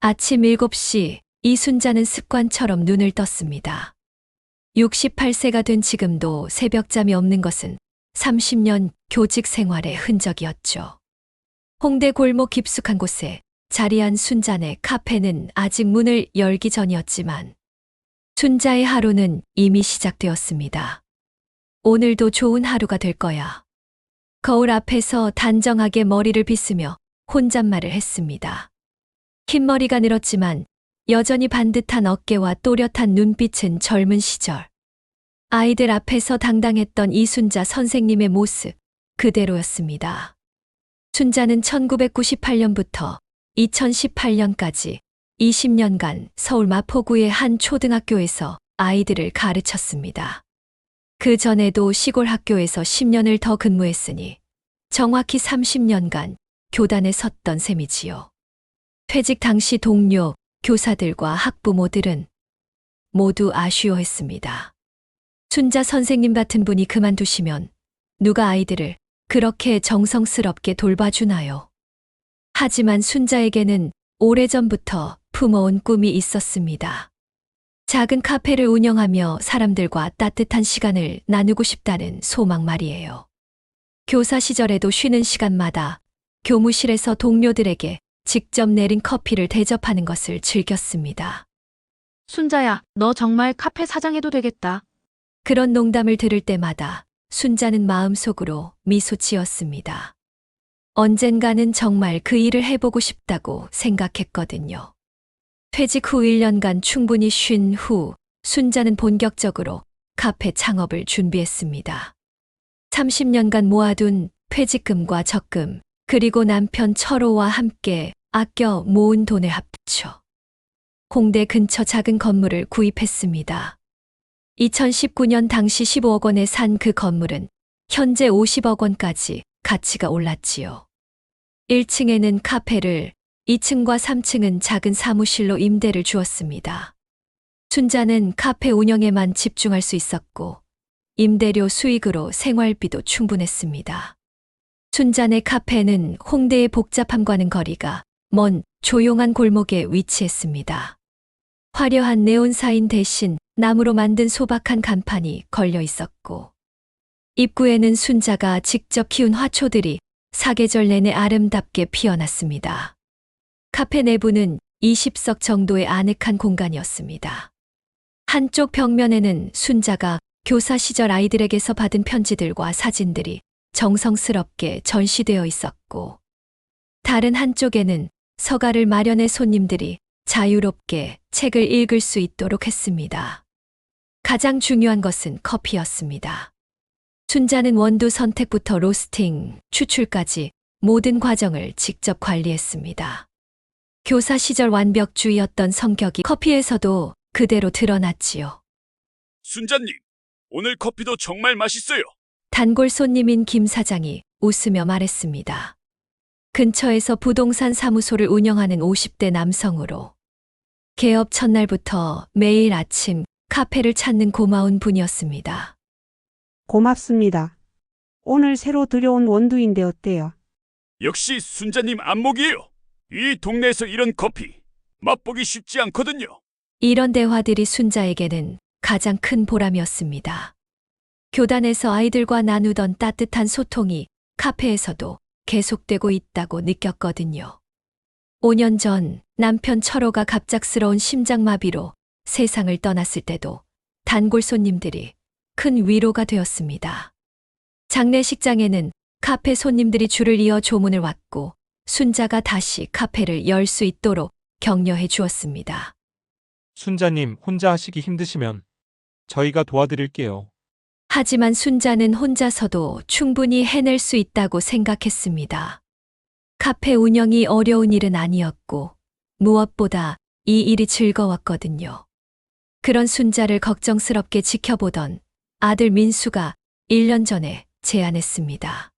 아침 7시 이순자는 습관처럼 눈을 떴습니다. 68세가 된 지금도 새벽잠이 없는 것은 30년 교직 생활의 흔적이었죠. 홍대 골목 깊숙한 곳에 자리한 순자네 카페는 아직 문을 열기 전이었지만 순자의 하루는 이미 시작되었습니다. 오늘도 좋은 하루가 될 거야. 거울 앞에서 단정하게 머리를 빗으며 혼잣말을 했습니다. 흰머리가 늘었지만 여전히 반듯한 어깨와 또렷한 눈빛은 젊은 시절. 아이들 앞에서 당당했던 이순자 선생님의 모습 그대로였습니다. 순자는 1998년부터 2018년까지 20년간 서울 마포구의 한 초등학교에서 아이들을 가르쳤습니다. 그 전에도 시골 학교에서 10년을 더 근무했으니 정확히 30년간 교단에 섰던 셈이지요. 퇴직 당시 동료, 교사들과 학부모들은 모두 아쉬워했습니다. 순자 선생님 같은 분이 그만두시면 누가 아이들을 그렇게 정성스럽게 돌봐주나요? 하지만 순자에게는 오래전부터 품어온 꿈이 있었습니다. 작은 카페를 운영하며 사람들과 따뜻한 시간을 나누고 싶다는 소망 말이에요. 교사 시절에도 쉬는 시간마다 교무실에서 동료들에게 직접 내린 커피를 대접하는 것을 즐겼습니다. 순자야, 너 정말 카페 사장해도 되겠다. 그런 농담을 들을 때마다 순자는 마음속으로 미소 지었습니다. 언젠가는 정말 그 일을 해보고 싶다고 생각했거든요. 퇴직 후 1년간 충분히 쉰 후 순자는 본격적으로 카페 창업을 준비했습니다. 30년간 모아둔 퇴직금과 적금, 그리고 남편 철호와 함께 아껴 모은 돈을 합쳐 홍대 근처 작은 건물을 구입했습니다. 2019년 당시 15억 원에 산 그 건물은 현재 50억 원까지 가치가 올랐지요. 1층에는 카페를, 2층과 3층은 작은 사무실로 임대를 주었습니다. 순자는 카페 운영에만 집중할 수 있었고 임대료 수익으로 생활비도 충분했습니다. 순자네 카페는 홍대의 복잡함과는 거리가 먼 조용한 골목에 위치했습니다. 화려한 네온사인 대신 나무로 만든 소박한 간판이 걸려 있었고 입구에는 순자가 직접 키운 화초들이 사계절 내내 아름답게 피어났습니다. 카페 내부는 20석 정도의 아늑한 공간이었습니다. 한쪽 벽면에는 순자가 교사 시절 아이들에게서 받은 편지들과 사진들이 정성스럽게 전시되어 있었고 다른 한쪽에는 서가를 마련해 손님들이 자유롭게 책을 읽을 수 있도록 했습니다. 가장 중요한 것은 커피였습니다. 순자는 원두 선택부터 로스팅, 추출까지 모든 과정을 직접 관리했습니다. 교사 시절 완벽주의였던 성격이 커피에서도 그대로 드러났지요. 순자님, 오늘 커피도 정말 맛있어요. 단골 손님인 김 사장이 웃으며 말했습니다. 근처에서 부동산 사무소를 운영하는 50대 남성으로 개업 첫날부터 매일 아침 카페를 찾는 고마운 분이었습니다. 고맙습니다. 오늘 새로 들여온 원두인데 어때요? 역시 순자님 안목이에요. 이 동네에서 이런 커피 맛보기 쉽지 않거든요. 이런 대화들이 순자에게는 가장 큰 보람이었습니다. 교단에서 아이들과 나누던 따뜻한 소통이 카페에서도 계속되고 있다고 느꼈거든요. 5년 전 남편 철호가 갑작스러운 심장마비로 세상을 떠났을 때도 단골 손님들이 큰 위로가 되었습니다. 장례식장에는 카페 손님들이 줄을 이어 조문을 왔고 순자가 다시 카페를 열 수 있도록 격려해 주었습니다. 순자님, 혼자 하시기 힘드시면 저희가 도와드릴게요. 하지만 순자는 혼자서도 충분히 해낼 수 있다고 생각했습니다. 카페 운영이 어려운 일은 아니었고 무엇보다 이 일이 즐거웠거든요. 그런 순자를 걱정스럽게 지켜보던 아들 민수가 1년 전에 제안했습니다.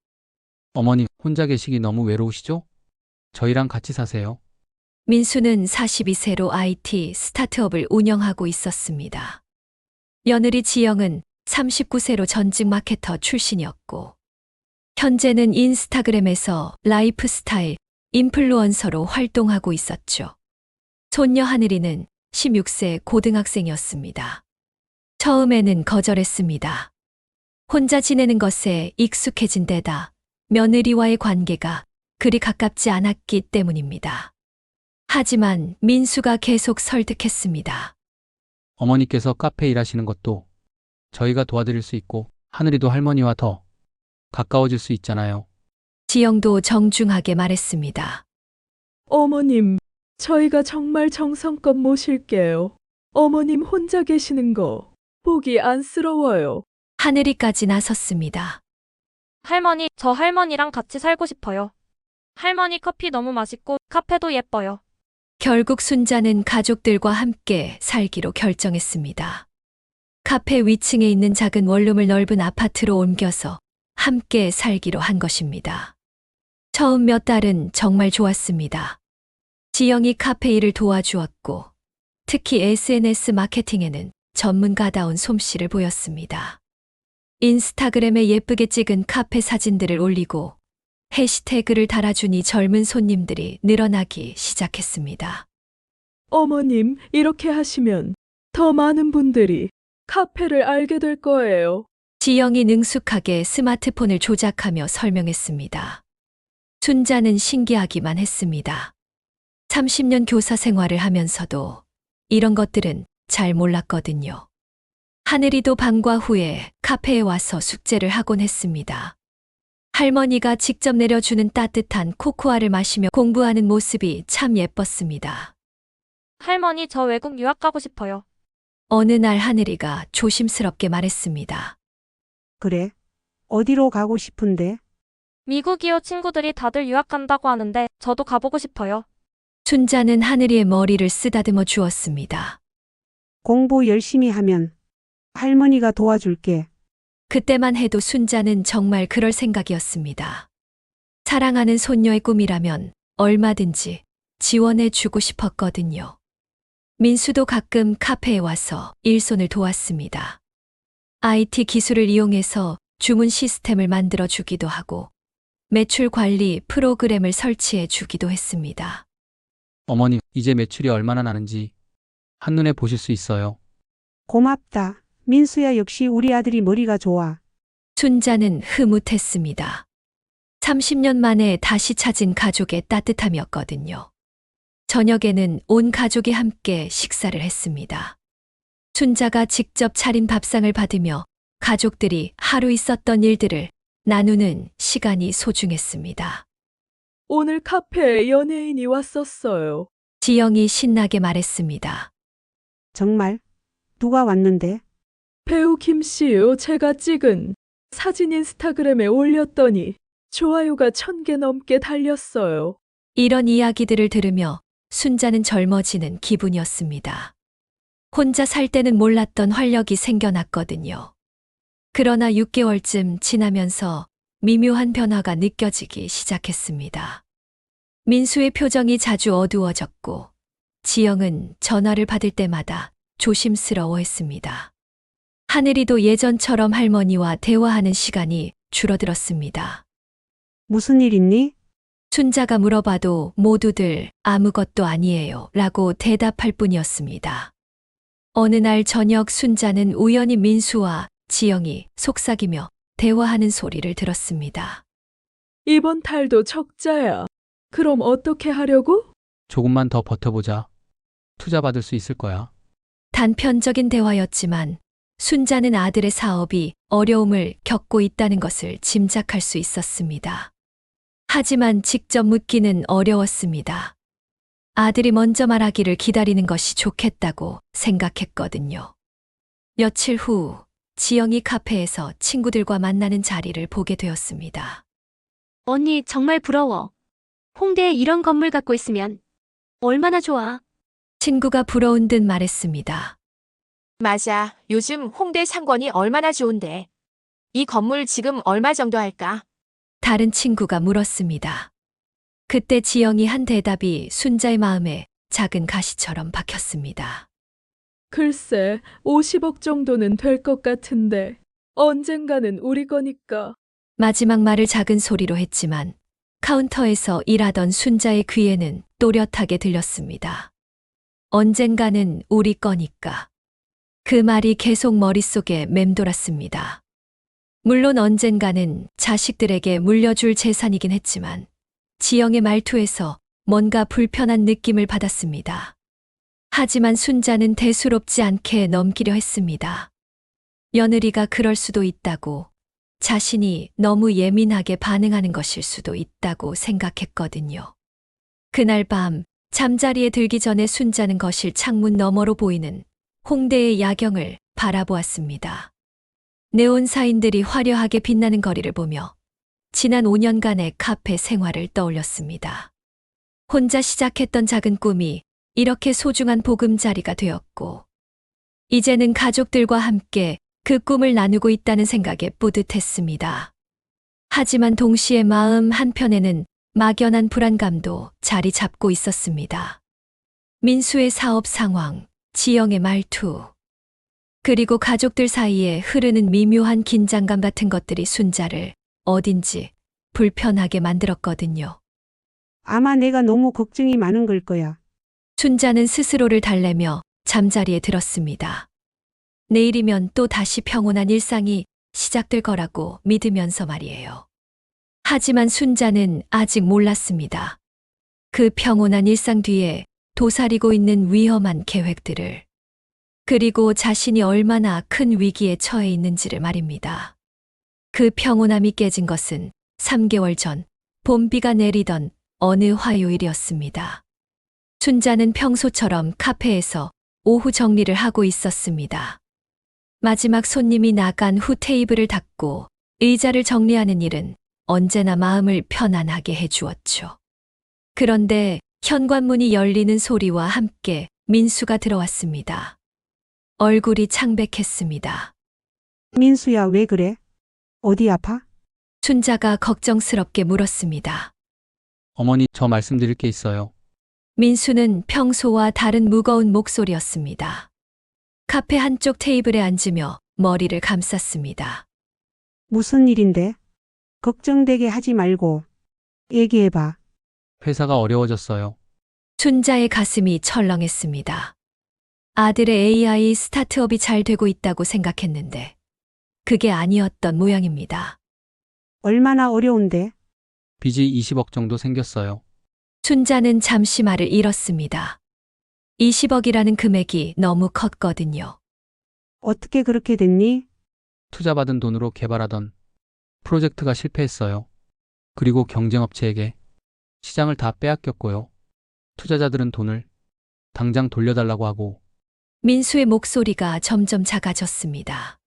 어머니, 혼자 계시기 너무 외로우시죠? 저희랑 같이 사세요. 민수는 42세로 IT 스타트업을 운영하고 있었습니다. 며느리 지영은 39세로 전직 마케터 출신이었고 현재는 인스타그램에서 라이프스타일 인플루언서로 활동하고 있었죠. 손녀 하늘이는 16세 고등학생이었습니다. 처음에는 거절했습니다. 혼자 지내는 것에 익숙해진 데다 며느리와의 관계가 그리 가깝지 않았기 때문입니다. 하지만 민수가 계속 설득했습니다. 어머니께서 카페 일하시는 것도 저희가 도와드릴 수 있고 하늘이도 할머니와 더 가까워질 수 있잖아요. 지영도 정중하게 말했습니다. 어머님, 저희가 정말 정성껏 모실게요. 어머님 혼자 계시는 거 보기 안쓰러워요. 하늘이까지 나섰습니다. 할머니, 저 할머니랑 같이 살고 싶어요. 할머니 커피 너무 맛있고 카페도 예뻐요. 결국 순자는 가족들과 함께 살기로 결정했습니다. 카페 위층에 있는 작은 원룸을 넓은 아파트로 옮겨서 함께 살기로 한 것입니다. 처음 몇 달은 정말 좋았습니다. 지영이 카페 일을 도와주었고, 특히 SNS 마케팅에는 전문가다운 솜씨를 보였습니다. 인스타그램에 예쁘게 찍은 카페 사진들을 올리고 해시태그를 달아주니 젊은 손님들이 늘어나기 시작했습니다. 어머님, 이렇게 하시면 더 많은 분들이 카페를 알게 될 거예요. 지영이 능숙하게 스마트폰을 조작하며 설명했습니다. 순자는 신기하기만 했습니다. 30년 교사 생활을 하면서도 이런 것들은 잘 몰랐거든요. 하늘이도 방과 후에 카페에 와서 숙제를 하곤 했습니다. 할머니가 직접 내려주는 따뜻한 코코아를 마시며 공부하는 모습이 참 예뻤습니다. 할머니, 저 외국 유학 가고 싶어요. 어느 날 하늘이가 조심스럽게 말했습니다. 그래? 어디로 가고 싶은데? 미국이요. 친구들이 다들 유학 간다고 하는데 저도 가보고 싶어요. 순자는 하늘이의 머리를 쓰다듬어 주었습니다. 공부 열심히 하면 할머니가 도와줄게. 그때만 해도 순자는 정말 그럴 생각이었습니다. 사랑하는 손녀의 꿈이라면 얼마든지 지원해 주고 싶었거든요. 민수도 가끔 카페에 와서 일손을 도왔습니다. IT 기술을 이용해서 주문 시스템을 만들어 주기도 하고 매출 관리 프로그램을 설치해 주기도 했습니다. 어머니, 이제 매출이 얼마나 나는지 한눈에 보실 수 있어요. 고맙다. 민수야, 역시 우리 아들이 머리가 좋아. 순자는 흐뭇했습니다. 30년 만에 다시 찾은 가족의 따뜻함이었거든요. 저녁에는 온 가족이 함께 식사를 했습니다. 순자가 직접 차린 밥상을 받으며 가족들이 하루 있었던 일들을 나누는 시간이 소중했습니다. 오늘 카페에 연예인이 왔었어요. 지영이 신나게 말했습니다. 정말? 누가 왔는데? 배우 김씨요. 제가 찍은 사진 인스타그램에 올렸더니 좋아요가 1000개 넘게 달렸어요. 이런 이야기들을 들으며 순자는 젊어지는 기분이었습니다. 혼자 살 때는 몰랐던 활력이 생겨났거든요. 그러나 6개월쯤 지나면서 미묘한 변화가 느껴지기 시작했습니다. 민수의 표정이 자주 어두워졌고 지영은 전화를 받을 때마다 조심스러워했습니다. 하늘이도 예전처럼 할머니와 대화하는 시간이 줄어들었습니다. 무슨 일 있니? 순자가 물어봐도 모두들 아무것도 아니에요 라고 대답할 뿐이었습니다. 어느 날 저녁 순자는 우연히 민수와 지영이 속삭이며 대화하는 소리를 들었습니다. 이번 달도 적자야. 그럼 어떻게 하려고? 조금만 더 버텨보자. 투자 받을 수 있을 거야. 단편적인 대화였지만 순자는 아들의 사업이 어려움을 겪고 있다는 것을 짐작할 수 있었습니다. 하지만 직접 묻기는 어려웠습니다. 아들이 먼저 말하기를 기다리는 것이 좋겠다고 생각했거든요. 며칠 후 지영이 카페에서 친구들과 만나는 자리를 보게 되었습니다. 언니 정말 부러워. 홍대에 이런 건물 갖고 있으면 얼마나 좋아. 친구가 부러운 듯 말했습니다. 맞아. 요즘 홍대 상권이 얼마나 좋은데. 이 건물 지금 얼마 정도 할까? 다른 친구가 물었습니다. 그때 지영이 한 대답이 순자의 마음에 작은 가시처럼 박혔습니다. 글쎄, 50억 정도는 될 것 같은데 언젠가는 우리 거니까. 마지막 말을 작은 소리로 했지만 카운터에서 일하던 순자의 귀에는 또렷하게 들렸습니다. 언젠가는 우리 거니까. 그 말이 계속 머릿속에 맴돌았습니다. 물론 언젠가는 자식들에게 물려줄 재산이긴 했지만 지영의 말투에서 뭔가 불편한 느낌을 받았습니다. 하지만 순자는 대수롭지 않게 넘기려 했습니다. 며느리가 그럴 수도 있다고, 자신이 너무 예민하게 반응하는 것일 수도 있다고 생각했거든요. 그날 밤 잠자리에 들기 전에 순자는 거실 창문 너머로 보이는 홍대의 야경을 바라보았습니다. 네온사인들이 화려하게 빛나는 거리를 보며 지난 5년간의 카페 생활을 떠올렸습니다. 혼자 시작했던 작은 꿈이 이렇게 소중한 보금자리가 되었고, 이제는 가족들과 함께 그 꿈을 나누고 있다는 생각에 뿌듯했습니다. 하지만 동시에 마음 한편에는 막연한 불안감도 자리 잡고 있었습니다. 민수의 사업 상황, 지영의 말투, 그리고 가족들 사이에 흐르는 미묘한 긴장감 같은 것들이 순자를 어딘지 불편하게 만들었거든요. 아마 내가 너무 걱정이 많은 걸 거야. 순자는 스스로를 달래며 잠자리에 들었습니다. 내일이면 또 다시 평온한 일상이 시작될 거라고 믿으면서 말이에요. 하지만 순자는 아직 몰랐습니다. 그 평온한 일상 뒤에 도사리고 있는 위험한 계획들을, 그리고 자신이 얼마나 큰 위기에 처해 있는지를 말입니다. 그 평온함이 깨진 것은 3개월 전 봄비가 내리던 어느 화요일이었습니다. 순자는 평소처럼 카페에서 오후 정리를 하고 있었습니다. 마지막 손님이 나간 후 테이블을 닦고 의자를 정리하는 일은 언제나 마음을 편안하게 해주었죠. 그런데 현관문이 열리는 소리와 함께 민수가 들어왔습니다. 얼굴이 창백했습니다. 민수야, 왜 그래? 어디 아파? 순자가 걱정스럽게 물었습니다. 어머니, 저 말씀드릴 게 있어요. 민수는 평소와 다른 무거운 목소리였습니다. 카페 한쪽 테이블에 앉으며 머리를 감쌌습니다. 무슨 일인데? 걱정되게 하지 말고 얘기해봐. 회사가 어려워졌어요. 순자의 가슴이 철렁했습니다. 아들의 AI 스타트업이 잘 되고 있다고 생각했는데 그게 아니었던 모양입니다. 얼마나 어려운데? 빚이 20억 정도 생겼어요. 순자는 잠시 말을 잃었습니다. 20억이라는 금액이 너무 컸거든요. 어떻게 그렇게 됐니? 투자받은 돈으로 개발하던 프로젝트가 실패했어요. 그리고 경쟁업체에게 시장을 다 빼앗겼고요. 투자자들은 돈을 당장 돌려달라고 하고. 민수의 목소리가 점점 작아졌습니다.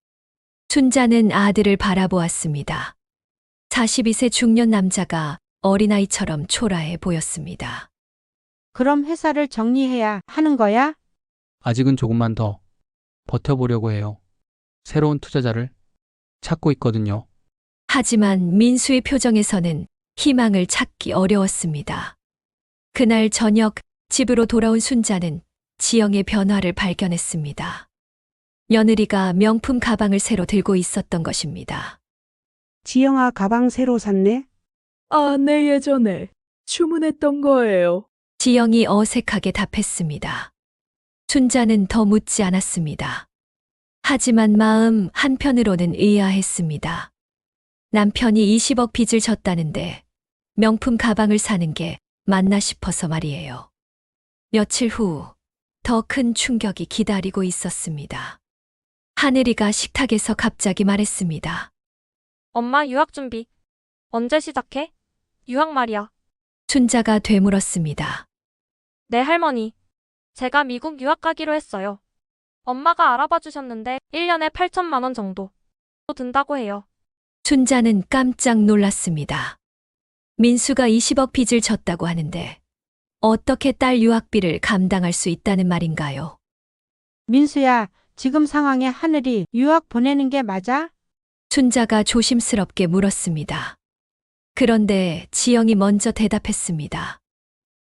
순자는 아들을 바라보았습니다. 42세 중년 남자가 어린아이처럼 초라해 보였습니다. 그럼 회사를 정리해야 하는 거야? 아직은 조금만 더 버텨보려고 해요. 새로운 투자자를 찾고 있거든요. 하지만 민수의 표정에서는 희망을 찾기 어려웠습니다. 그날 저녁 집으로 돌아온 순자는 지영의 변화를 발견했습니다. 며느리가 명품 가방을 새로 들고 있었던 것입니다. 지영아, 가방 새로 샀네? 아, 네, 예전에 주문했던 거예요. 지영이 어색하게 답했습니다. 순자는 더 묻지 않았습니다. 하지만 마음 한편으로는 의아했습니다. 남편이 20억 빚을 졌다는데 명품 가방을 사는 게 맞나 싶어서 말이에요. 며칠 후 더 큰 충격이 기다리고 있었습니다. 하늘이가 식탁에서 갑자기 말했습니다. 엄마 유학 준비. 언제 시작해? 유학 말이야. 순자가 되물었습니다. 네, 할머니. 제가 미국 유학 가기로 했어요. 엄마가 알아봐 주셨는데 1년에 8천만 원 정도 든다고 해요. 순자는 깜짝 놀랐습니다. 민수가 20억 빚을 졌다고 하는데 어떻게 딸 유학비를 감당할 수 있다는 말인가요? 민수야, 지금 상황에 하늘이 유학 보내는 게 맞아? 순자가 조심스럽게 물었습니다. 그런데 지영이 먼저 대답했습니다.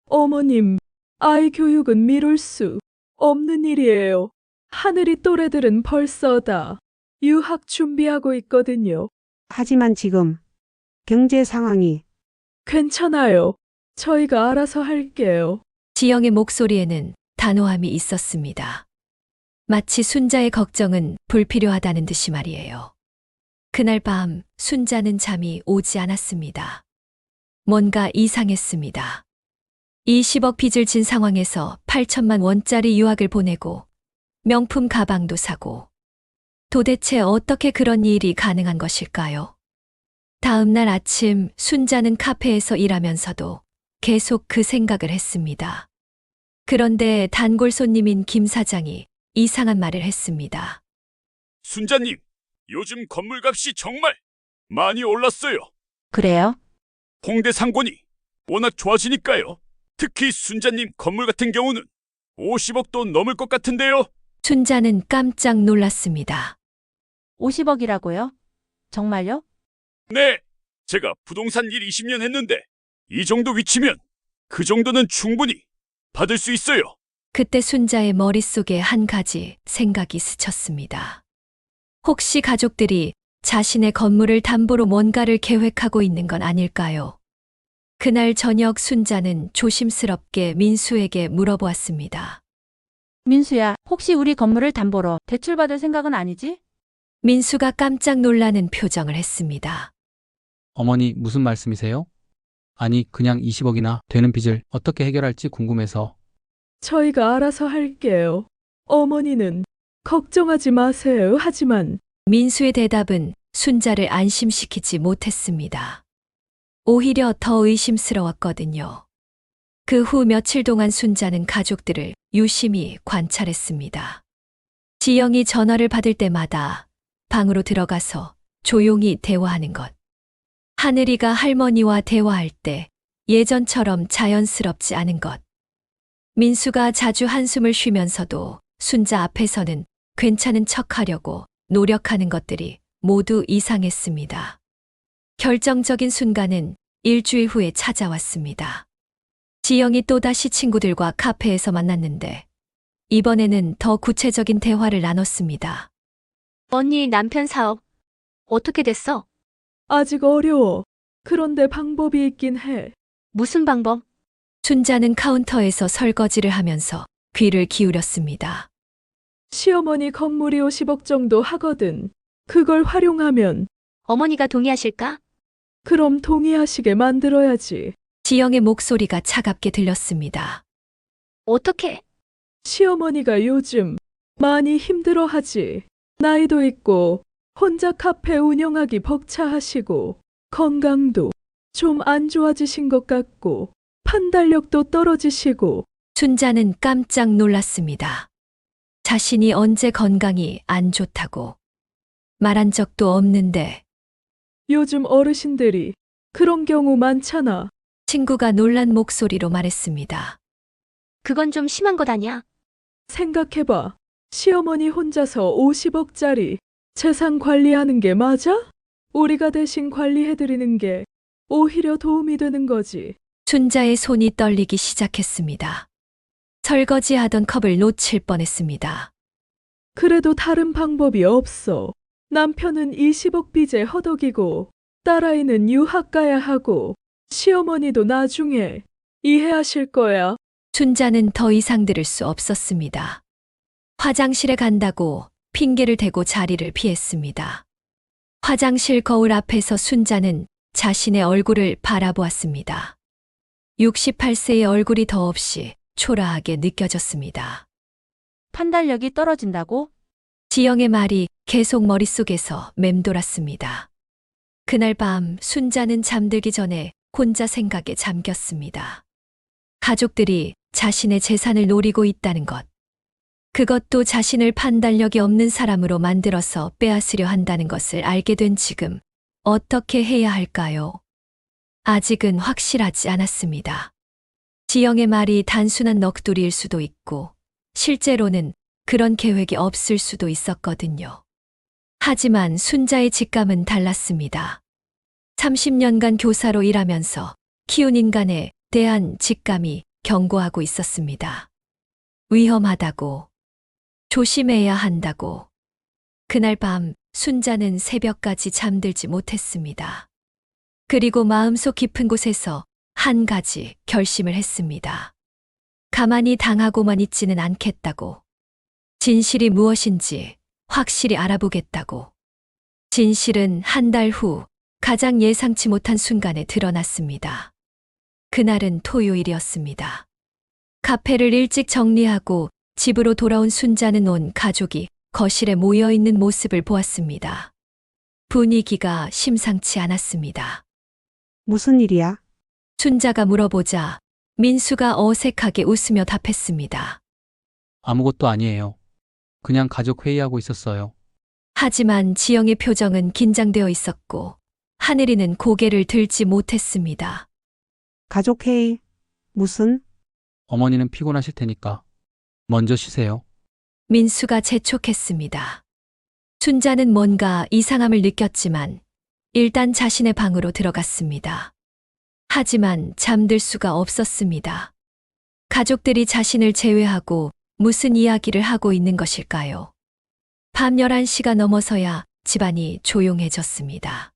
어머님, 아이 교육은 미룰 수 없는 일이에요. 하늘이 또래들은 벌써 다 유학 준비하고 있거든요. 하지만 지금 경제 상황이 괜찮아요. 저희가 알아서 할게요. 지영의 목소리에는 단호함이 있었습니다. 마치 순자의 걱정은 불필요하다는 듯이 말이에요. 그날 밤 순자는 잠이 오지 않았습니다. 뭔가 이상했습니다. 20억 빚을 진 상황에서 8천만 원짜리 유학을 보내고 명품 가방도 사고 도대체 어떻게 그런 일이 가능한 것일까요? 다음 날 아침 순자는 카페에서 일하면서도 계속 그 생각을 했습니다. 그런데 단골 손님인 김 사장이 이상한 말을 했습니다. 순자님, 요즘 건물값이 정말 많이 올랐어요. 그래요? 홍대 상권이 워낙 좋아지니까요. 특히 순자님 건물 같은 경우는 50억도 넘을 것 같은데요. 순자는 깜짝 놀랐습니다. 50억이라고요? 정말요? 네, 제가 부동산 일 20년 했는데 이 정도 위치면 그 정도는 충분히 받을 수 있어요. 그때 순자의 머릿속에 한 가지 생각이 스쳤습니다. 혹시 가족들이 자신의 건물을 담보로 뭔가를 계획하고 있는 건 아닐까요? 그날 저녁 순자는 조심스럽게 민수에게 물어보았습니다. 민수야, 혹시 우리 건물을 담보로 대출받을 생각은 아니지? 민수가 깜짝 놀라는 표정을 했습니다. 어머니 무슨 말씀이세요? 아니, 그냥 20억이나 되는 빚을 어떻게 해결할지 궁금해서. 저희가 알아서 할게요. 어머니는 걱정하지 마세요. 하지만 민수의 대답은 순자를 안심시키지 못했습니다. 오히려 더 의심스러웠거든요. 그 후 며칠 동안 순자는 가족들을 유심히 관찰했습니다. 지영이 전화를 받을 때마다 방으로 들어가서 조용히 대화하는 것. 하늘이가 할머니와 대화할 때 예전처럼 자연스럽지 않은 것. 민수가 자주 한숨을 쉬면서도 순자 앞에서는 괜찮은 척하려고 노력하는 것들이 모두 이상했습니다. 결정적인 순간은 일주일 후에 찾아왔습니다. 지영이 또다시 친구들과 카페에서 만났는데 이번에는 더 구체적인 대화를 나눴습니다. 언니 남편 사업 어떻게 됐어? 아직 어려워. 그런데 방법이 있긴 해. 무슨 방법? 순자는 카운터에서 설거지를 하면서 귀를 기울였습니다. 시어머니 건물이 50억 정도 하거든. 그걸 활용하면 어머니가 동의하실까? 그럼 동의하시게 만들어야지. 지영의 목소리가 차갑게 들렸습니다. 어떻게? 시어머니가 요즘 많이 힘들어하지. 나이도 있고 혼자 카페 운영하기 벅차하시고 건강도 좀 안 좋아지신 것 같고 판단력도 떨어지시고. 순자는 깜짝 놀랐습니다. 자신이 언제 건강이 안 좋다고 말한 적도 없는데 요즘 어르신들이 그런 경우 많잖아. 친구가 놀란 목소리로 말했습니다. 그건 좀 심한 것 아니야? 생각해봐. 시어머니 혼자서 50억짜리 재산 관리하는 게 맞아? 우리가 대신 관리해드리는 게 오히려 도움이 되는 거지. 순자의 손이 떨리기 시작했습니다. 설거지하던 컵을 놓칠 뻔했습니다. 그래도 다른 방법이 없어. 남편은 20억 빚에 허덕이고 딸아이는 유학 가야 하고 시어머니도 나중에 이해하실 거야. 순자는 더 이상 들을 수 없었습니다. 화장실에 간다고 핑계를 대고 자리를 피했습니다. 화장실 거울 앞에서 순자는 자신의 얼굴을 바라보았습니다. 68세의 얼굴이 더없이 초라하게 느껴졌습니다. 판단력이 떨어진다고? 지영의 말이 계속 머릿속에서 맴돌았습니다. 그날 밤 순자는 잠들기 전에 혼자 생각에 잠겼습니다. 가족들이 자신의 재산을 노리고 있다는 것. 그것도 자신을 판단력이 없는 사람으로 만들어서 빼앗으려 한다는 것을 알게 된 지금 어떻게 해야 할까요? 아직은 확실하지 않았습니다. 지영의 말이 단순한 넋두리일 수도 있고 실제로는 그런 계획이 없을 수도 있었거든요. 하지만 순자의 직감은 달랐습니다. 30년간 교사로 일하면서 키운 인간에 대한 직감이 경고하고 있었습니다. 위험하다고, 조심해야 한다고. 그날 밤 순자는 새벽까지 잠들지 못했습니다. 그리고 마음속 깊은 곳에서 한 가지 결심을 했습니다. 가만히 당하고만 있지는 않겠다고. 진실이 무엇인지 확실히 알아보겠다고. 진실은 한 달 후 가장 예상치 못한 순간에 드러났습니다. 그날은 토요일이었습니다. 카페를 일찍 정리하고 집으로 돌아온 순자는 온 가족이 거실에 모여 있는 모습을 보았습니다. 분위기가 심상치 않았습니다. 무슨 일이야? 순자가 물어보자 민수가 어색하게 웃으며 답했습니다. 아무것도 아니에요. 그냥 가족 회의하고 있었어요. 하지만 지영의 표정은 긴장되어 있었고 하늘이는 고개를 들지 못했습니다. 가족회의. 무슨? 어머니는 피곤하실 테니까 먼저 쉬세요. 민수가 재촉했습니다. 순자는 뭔가 이상함을 느꼈지만 일단 자신의 방으로 들어갔습니다. 하지만 잠들 수가 없었습니다. 가족들이 자신을 제외하고 무슨 이야기를 하고 있는 것일까요? 밤 11시가 넘어서야 집안이 조용해졌습니다.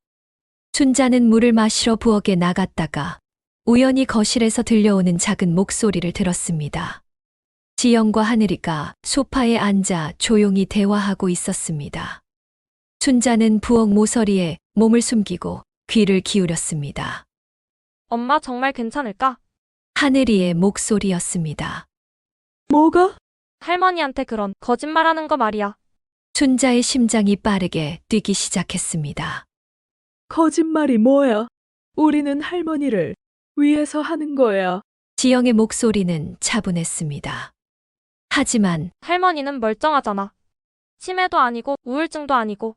순자는 물을 마시러 부엌에 나갔다가 우연히 거실에서 들려오는 작은 목소리를 들었습니다. 지영과 하늘이가 소파에 앉아 조용히 대화하고 있었습니다. 순자는 부엌 모서리에 몸을 숨기고 귀를 기울였습니다. 엄마 정말 괜찮을까? 하늘이의 목소리였습니다. 뭐가? 할머니한테 그런 거짓말하는 거 말이야. 순자의 심장이 빠르게 뛰기 시작했습니다. 거짓말이 뭐야? 우리는 할머니를 위해서 하는 거야. 지영의 목소리는 차분했습니다. 하지만 할머니는 멀쩡하잖아. 치매도 아니고 우울증도 아니고.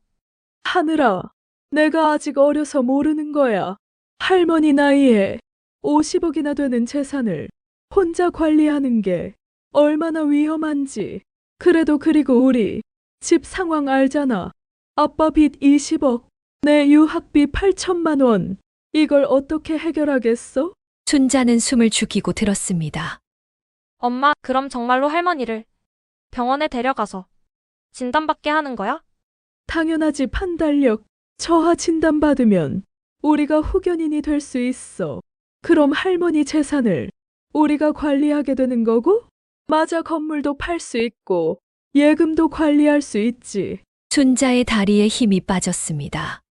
하늘아, 내가 아직 어려서 모르는 거야. 할머니 나이에 50억이나 되는 재산을 혼자 관리하는 게 얼마나 위험한지. 그리고 우리 집 상황 알잖아. 아빠 빚 20억, 내 유학비 8천만 원. 이걸 어떻게 해결하겠어? 순자는 숨을 죽이고 들었습니다. 엄마, 그럼 정말로 할머니를 병원에 데려가서 진단받게 하는 거야? 당연하지. 판단력 저하 진단받으면 우리가 후견인이 될 수 있어. 그럼 할머니 재산을 우리가 관리하게 되는 거고? 맞아, 건물도 팔 수 있고 예금도 관리할 수 있지. 순자의 다리에 힘이 빠졌습니다.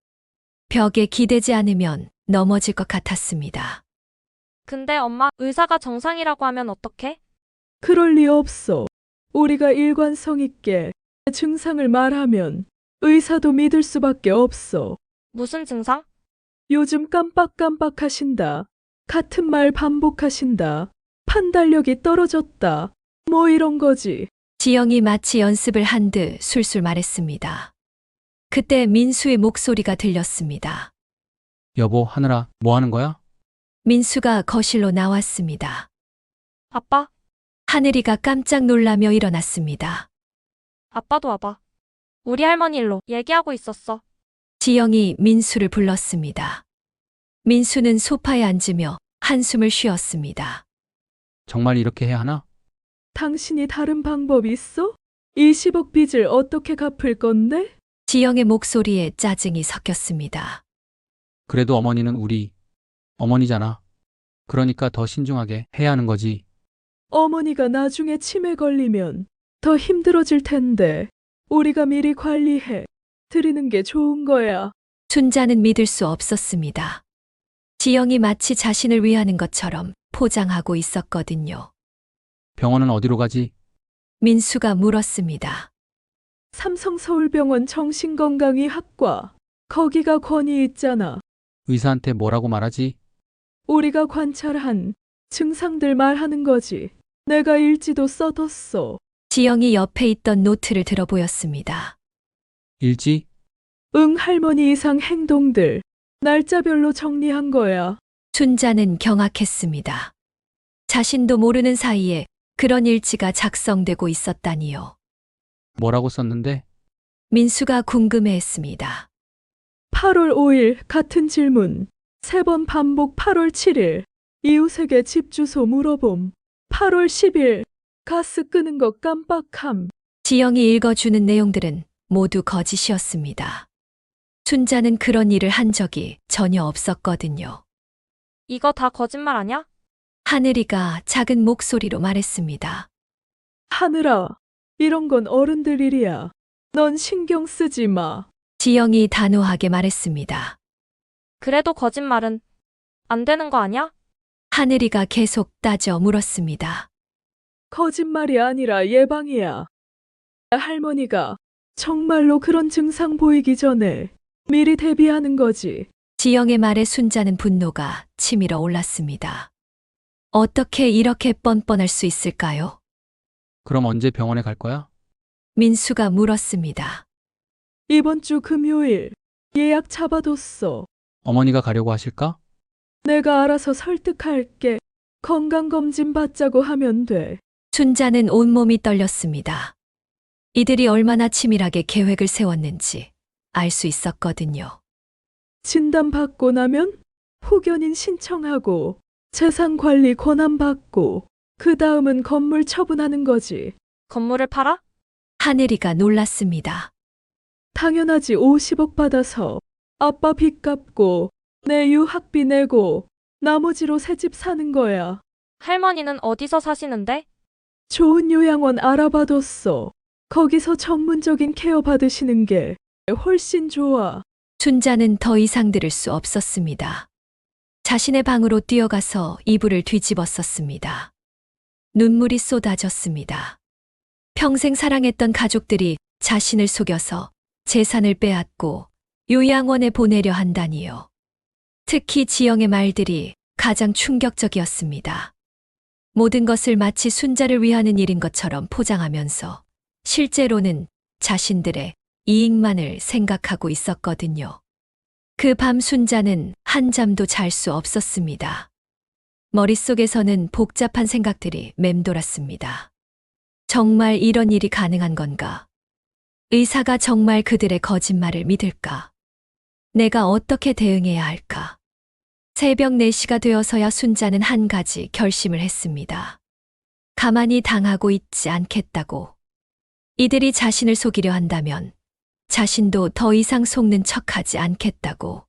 벽에 기대지 않으면 넘어질 것 같았습니다. 근데 엄마, 의사가 정상이라고 하면 어떡해? 그럴 리 없어. 우리가 일관성 있게 증상을 말하면 의사도 믿을 수밖에 없어. 무슨 증상? 요즘 깜빡깜빡하신다. 같은 말 반복하신다. 판단력이 떨어졌다. 뭐 이런 거지. 지영이 마치 연습을 한 듯 술술 말했습니다. 그때 민수의 목소리가 들렸습니다. 여보, 하늘아, 뭐 하는 거야? 민수가 거실로 나왔습니다. 아빠, 하늘이가 깜짝 놀라며 일어났습니다. 아빠도 와봐. 우리 할머니 일로 얘기하고 있었어. 지영이 민수를 불렀습니다. 민수는 소파에 앉으며 한숨을 쉬었습니다. 정말 이렇게 해야 하나? 당신이 다른 방법 있어? 20억 빚을 어떻게 갚을 건데? 지영의 목소리에 짜증이 섞였습니다. 그래도 어머니는 우리 어머니잖아. 그러니까 더 신중하게 해야 하는 거지. 어머니가 나중에 치매 걸리면 더 힘들어질 텐데 우리가 미리 관리해 드리는 게 좋은 거야. 순자는 믿을 수 없었습니다. 지영이 마치 자신을 위하는 것처럼 포장하고 있었거든요. 병원은 어디로 가지? 민수가 물었습니다. 삼성서울병원 정신건강의학과. 거기가 권위 있잖아. 의사한테 뭐라고 말하지? 우리가 관찰한 증상들 말하는 거지. 내가 일지도 써뒀어. 지영이 옆에 있던 노트를 들어 보였습니다. 일지? 응, 할머니 이상 행동들 날짜별로 정리한 거야. 순자는 경악했습니다. 자신도 모르는 사이에 그런 일지가 작성되고 있었다니요. 뭐라고 썼는데? 민수가 궁금해했습니다. 8월 5일 같은 질문 3번 반복. 8월 7일 이웃에게 집 주소 물어봄. 8월 10일 가스 끄는 거 깜빡함. 지영이 읽어주는 내용들은 모두 거짓이었습니다. 순자는 그런 일을 한 적이 전혀 없었거든요. 이거 다 거짓말 아냐? 하늘이가 작은 목소리로 말했습니다. 하늘아, 이런 건 어른들 일이야. 넌 신경 쓰지 마. 지영이 단호하게 말했습니다. 그래도 거짓말은 안 되는 거 아니야? 하늘이가 계속 따져 물었습니다. 거짓말이 아니라 예방이야. 할머니가 정말로 그런 증상 보이기 전에 미리 대비하는 거지. 지영의 말에 순자는 분노가 치밀어 올랐습니다. 어떻게 이렇게 뻔뻔할 수 있을까요? 그럼 언제 병원에 갈 거야? 민수가 물었습니다. 이번 주 금요일 예약 잡아뒀어. 어머니가 가려고 하실까? 내가 알아서 설득할게. 건강검진 받자고 하면 돼. 순자는 온몸이 떨렸습니다. 이들이 얼마나 치밀하게 계획을 세웠는지 알 수 있었거든요. 진단 받고 나면 후견인 신청하고 재산 관리 권한 받고 그 다음은 건물 처분하는 거지. 건물을 팔아? 하늘이가 놀랐습니다. 당연하지. 50억 받아서 아빠 빚 갚고 내 유학비 내고 나머지로 새 집 사는 거야. 할머니는 어디서 사시는데? 좋은 요양원 알아봐뒀어. 거기서 전문적인 케어 받으시는 게 훨씬 좋아. 순자는 더 이상 들을 수 없었습니다. 자신의 방으로 뛰어가서 이불을 뒤집었었습니다. 눈물이 쏟아졌습니다. 평생 사랑했던 가족들이 자신을 속여서 재산을 빼앗고 요양원에 보내려 한다니요. 특히 지영의 말들이 가장 충격적이었습니다. 모든 것을 마치 순자를 위하는 일인 것처럼 포장하면서 실제로는 자신들의 이익만을 생각하고 있었거든요. 그 밤 순자는 한잠도 잘 수 없었습니다. 머릿속에서는 복잡한 생각들이 맴돌았습니다. 정말 이런 일이 가능한 건가? 의사가 정말 그들의 거짓말을 믿을까? 내가 어떻게 대응해야 할까? 새벽 4시가 되어서야 순자는 한 가지 결심을 했습니다. 가만히 당하고 있지 않겠다고. 이들이 자신을 속이려 한다면 자신도 더 이상 속는 척하지 않겠다고.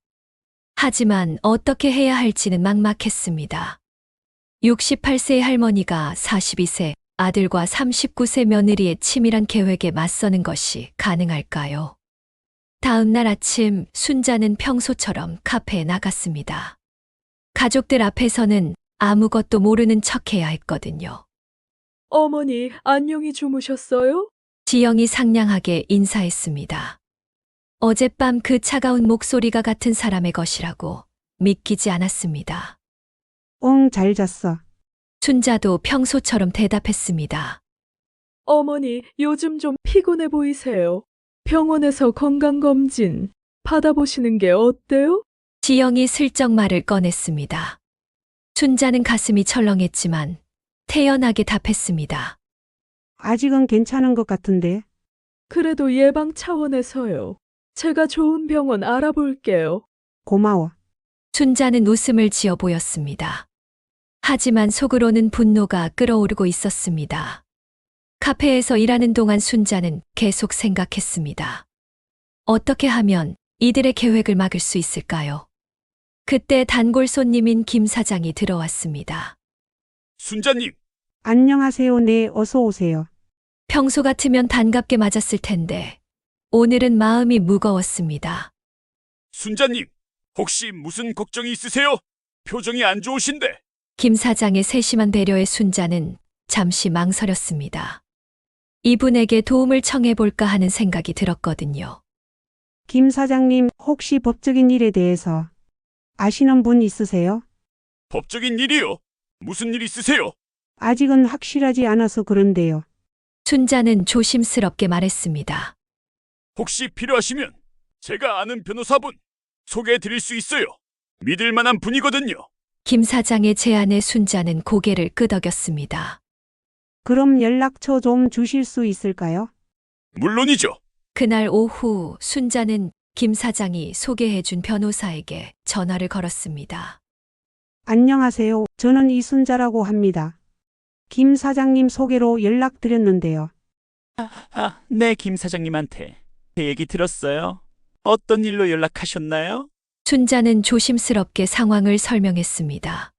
하지만 어떻게 해야 할지는 막막했습니다. 68세의 할머니가 42세 아들과 39세 며느리의 치밀한 계획에 맞서는 것이 가능할까요? 다음 날 아침 순자는 평소처럼 카페에 나갔습니다. 가족들 앞에서는 아무것도 모르는 척해야 했거든요. 어머니, 안녕히 주무셨어요? 지영이 상냥하게 인사했습니다. 어젯밤 그 차가운 목소리가 같은 사람의 것이라고 믿기지 않았습니다. 응, 잘 잤어. 순자도 평소처럼 대답했습니다. 어머니, 요즘 좀 피곤해 보이세요. 병원에서 건강검진 받아보시는 게 어때요? 지영이 슬쩍 말을 꺼냈습니다. 순자는 가슴이 철렁했지만 태연하게 답했습니다. 아직은 괜찮은 것 같은데. 그래도 예방 차원에서요. 제가 좋은 병원 알아볼게요. 고마워. 순자는 웃음을 지어 보였습니다. 하지만 속으로는 분노가 끓어오르고 있었습니다. 카페에서 일하는 동안 순자는 계속 생각했습니다. 어떻게 하면 이들의 계획을 막을 수 있을까요? 그때 단골 손님인 김 사장이 들어왔습니다. 순자님, 안녕하세요. 네, 어서 오세요. 평소 같으면 반갑게 맞았을 텐데 오늘은 마음이 무거웠습니다. 순자님, 혹시 무슨 걱정이 있으세요? 표정이 안 좋으신데. 김 사장의 세심한 배려에 순자는 잠시 망설였습니다. 이분에게 도움을 청해볼까 하는 생각이 들었거든요. 김 사장님, 혹시 법적인 일에 대해서 아시는 분 있으세요? 법적인 일이요? 무슨 일 있으세요? 아직은 확실하지 않아서 그런데요. 순자는 조심스럽게 말했습니다. 혹시 필요하시면 제가 아는 변호사분 소개해 드릴 수 있어요. 믿을 만한 분이거든요. 김 사장의 제안에 순자는 고개를 끄덕였습니다. 그럼 연락처 좀 주실 수 있을까요? 물론이죠. 그날 오후 순자는 김 사장이 소개해준 변호사에게 전화를 걸었습니다. 안녕하세요. 저는 이순자라고 합니다. 김 사장님 소개로 연락드렸는데요. 네, 김 사장님한테 제 얘기 들었어요. 어떤 일로 연락하셨나요? 순자는 조심스럽게 상황을 설명했습니다.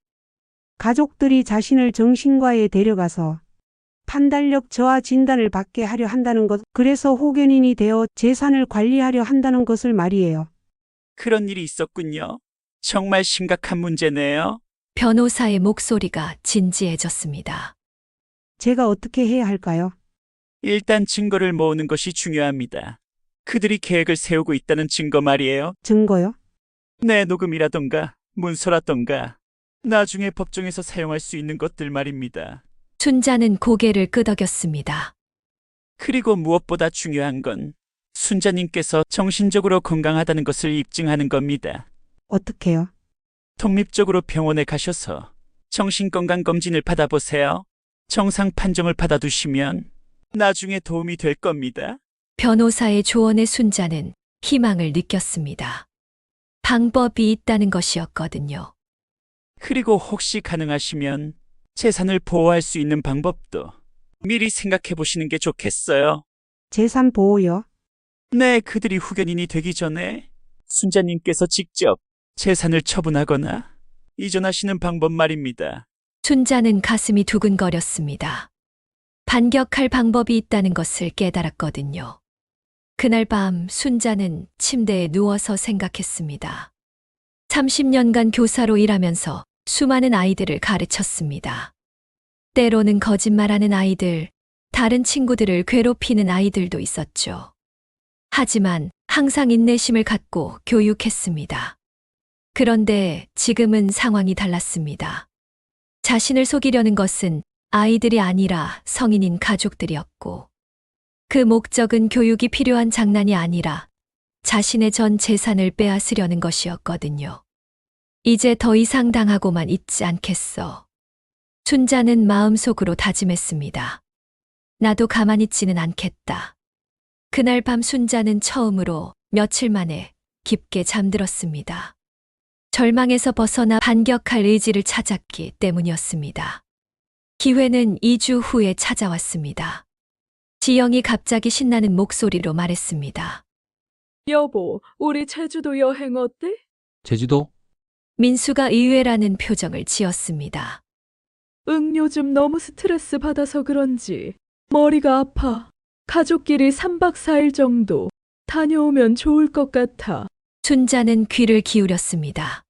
가족들이 자신을 정신과에 데려가서 판단력 저하 진단을 받게 하려 한다는 것, 그래서 호견인이 되어 재산을 관리하려 한다는 것을 말이에요. 그런 일이 있었군요. 정말 심각한 문제네요. 변호사의 목소리가 진지해졌습니다. 제가 어떻게 해야 할까요? 일단 증거를 모으는 것이 중요합니다. 그들이 계획을 세우고 있다는 증거 말이에요. 증거요? 내 녹음이라던가 문서라던가 나중에 법정에서 사용할 수 있는 것들 말입니다. 순자는 고개를 끄덕였습니다. 그리고 무엇보다 중요한 건 순자님께서 정신적으로 건강하다는 것을 입증하는 겁니다. 어떻게요? 독립적으로 병원에 가셔서 정신건강검진을 받아보세요. 정상 판정을 받아두시면 나중에 도움이 될 겁니다. 변호사의 조언에 순자는 희망을 느꼈습니다. 방법이 있다는 것이었거든요. 그리고 혹시 가능하시면 재산을 보호할 수 있는 방법도 미리 생각해 보시는 게 좋겠어요. 재산 보호요? 네, 그들이 후견인이 되기 전에 순자님께서 직접 재산을 처분하거나 이전하시는 방법 말입니다. 순자는 가슴이 두근거렸습니다. 반격할 방법이 있다는 것을 깨달았거든요. 그날 밤 순자는 침대에 누워서 생각했습니다. 30년간 교사로 일하면서 수많은 아이들을 가르쳤습니다. 때로는 거짓말하는 아이들, 다른 친구들을 괴롭히는 아이들도 있었죠. 하지만 항상 인내심을 갖고 교육했습니다. 그런데 지금은 상황이 달랐습니다. 자신을 속이려는 것은 아이들이 아니라 성인인 가족들이었고, 그 목적은 교육이 필요한 장난이 아니라 자신의 전 재산을 빼앗으려는 것이었거든요. 이제 더 이상 당하고만 있지 않겠어. 순자는 마음속으로 다짐했습니다. 나도 가만히 있지는 않겠다. 그날 밤 순자는 처음으로 며칠 만에 깊게 잠들었습니다. 절망에서 벗어나 반격할 의지를 찾았기 때문이었습니다. 기회는 2주 후에 찾아왔습니다. 지영이 갑자기 신나는 목소리로 말했습니다. 여보, 우리 제주도 여행 어때? 제주도? 민수가 의외라는 표정을 지었습니다. 응, 요즘 너무 스트레스 받아서 그런지 머리가 아파. 가족끼리 3박 4일 정도 다녀오면 좋을 것 같아. 순자는 귀를 기울였습니다.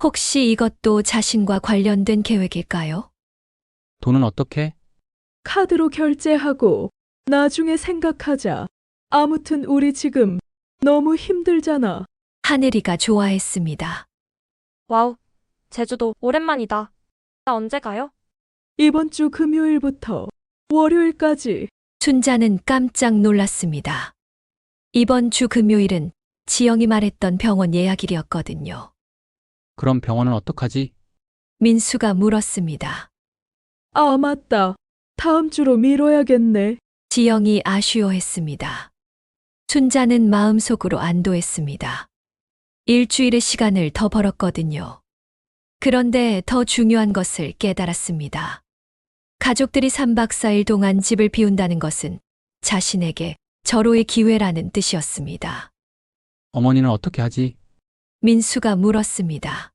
혹시 이것도 자신과 관련된 계획일까요? 돈은 어떻게? 카드로 결제하고 나중에 생각하자. 아무튼 우리 지금 너무 힘들잖아. 하늘이가 좋아했습니다. 와우, 제주도 오랜만이다. 나 언제 가요? 이번 주 금요일부터 월요일까지. 순자는 깜짝 놀랐습니다. 이번 주 금요일은 지영이 말했던 병원 예약일이었거든요. 그럼 병원은 어떡하지? 민수가 물었습니다. 아, 맞다. 다음 주로 미뤄야겠네. 지영이 아쉬워했습니다. 순자는 마음속으로 안도했습니다. 일주일의 시간을 더 벌었거든요. 그런데 더 중요한 것을 깨달았습니다. 가족들이 3박 4일 동안 집을 비운다는 것은 자신에게 절호의 기회라는 뜻이었습니다. 어머니는 어떻게 하지? 민수가 물었습니다.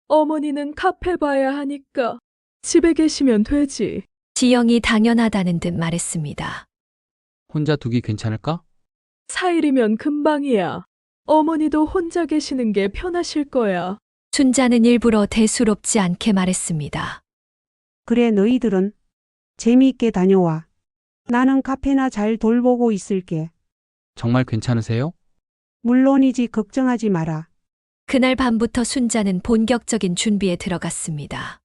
어머니는 카페 봐야 하니까 집에 계시면 되지. 지영이 당연하다는 듯 말했습니다. 혼자 두기 괜찮을까? 4일이면 금방이야. 어머니도 혼자 계시는 게 편하실 거야. 순자는 일부러 대수롭지 않게 말했습니다. 그래, 너희들은 재미있게 다녀와. 나는 카페나 잘 돌보고 있을게. 정말 괜찮으세요? 물론이지, 걱정하지 마라. 그날 밤부터 순자는 본격적인 준비에 들어갔습니다.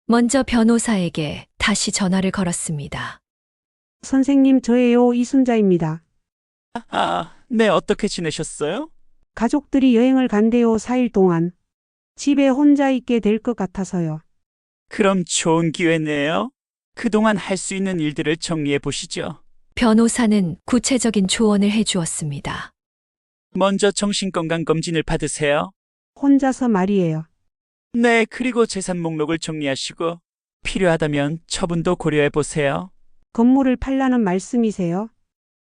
먼저 변호사에게 다시 전화를 걸었습니다. 선생님, 저예요. 이순자입니다. 네, 어떻게 지내셨어요? 가족들이 여행을 간대요. 4일 동안. 집에 혼자 있게 될 것 같아서요. 그럼 좋은 기회네요. 그동안 할 수 있는 일들을 정리해 보시죠. 변호사는 구체적인 조언을 해주었습니다. 먼저 정신건강검진을 받으세요. 혼자서 말이에요. 네, 그리고 재산 목록을 정리하시고 필요하다면 처분도 고려해 보세요. 건물을 팔라는 말씀이세요?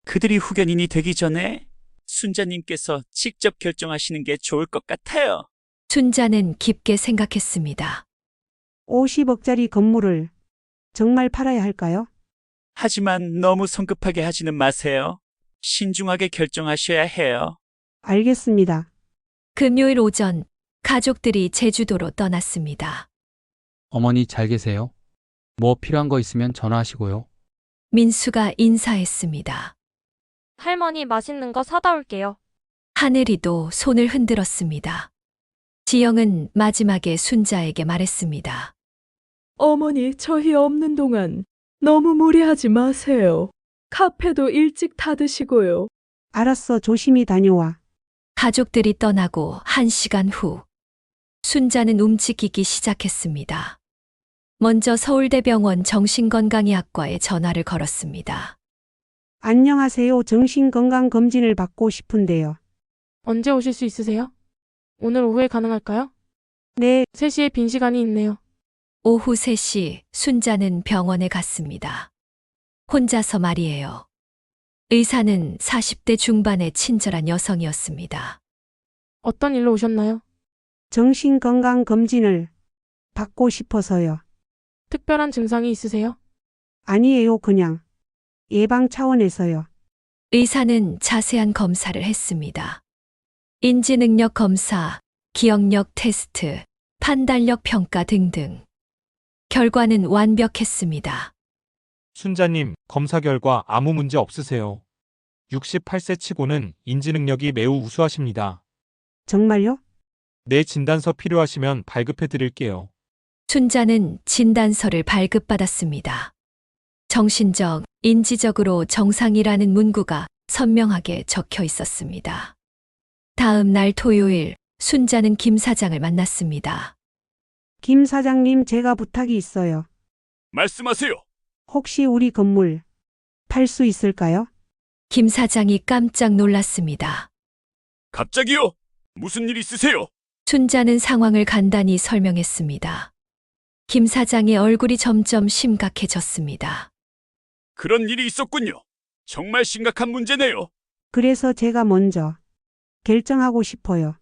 그들이 후견인이 되기 전에 순자님께서 직접 결정하시는 게 좋을 것 같아요. 순자는 깊게 생각했습니다. 50억짜리 건물을 정말 팔아야 할까요? 하지만 너무 성급하게 하지는 마세요. 신중하게 결정하셔야 해요. 알겠습니다. 금요일 오전 가족들이 제주도로 떠났습니다. 어머니 잘 계세요? 뭐 필요한 거 있으면 전화하시고요. 민수가 인사했습니다. 할머니 맛있는 거 사다 올게요. 하늘이도 손을 흔들었습니다. 지영은 마지막에 순자에게 말했습니다. 어머니, 저희 없는 동안 너무 무리하지 마세요. 카페도 일찍 닫으시고요. 알았어, 조심히 다녀와. 가족들이 떠나고 1시간 후 순자는 움직이기 시작했습니다. 먼저 서울대병원 정신건강의학과에 전화를 걸었습니다. 안녕하세요. 정신건강검진을 받고 싶은데요. 언제 오실 수 있으세요? 오늘 오후에 가능할까요? 네, 3시에 빈 시간이 있네요. 오후 3시 순자는 병원에 갔습니다. 혼자서 말이에요. 의사는 40대 중반의 친절한 여성이었습니다. 어떤 일로 오셨나요? 정신건강검진을 받고 싶어서요. 특별한 증상이 있으세요? 아니에요, 그냥 예방 차원에서요. 의사는 자세한 검사를 했습니다. 인지능력 검사, 기억력 테스트, 판단력 평가 등등. 결과는 완벽했습니다. 순자님, 검사 결과 아무 문제 없으세요. 68세 치고는 인지 능력이 매우 우수하십니다. 정말요? 내 진단서 필요하시면 발급해 드릴게요. 순자는 진단서를 발급받았습니다. 정신적, 인지적으로 정상이라는 문구가 선명하게 적혀 있었습니다. 다음 날 토요일, 순자는 김 사장을 만났습니다. 김 사장님, 제가 부탁이 있어요. 말씀하세요. 혹시 우리 건물 팔 수 있을까요? 김 사장이 깜짝 놀랐습니다. 갑자기요? 무슨 일 있으세요? 순자는 상황을 간단히 설명했습니다. 김 사장의 얼굴이 점점 심각해졌습니다. 그런 일이 있었군요. 정말 심각한 문제네요. 그래서 제가 먼저 결정하고 싶어요.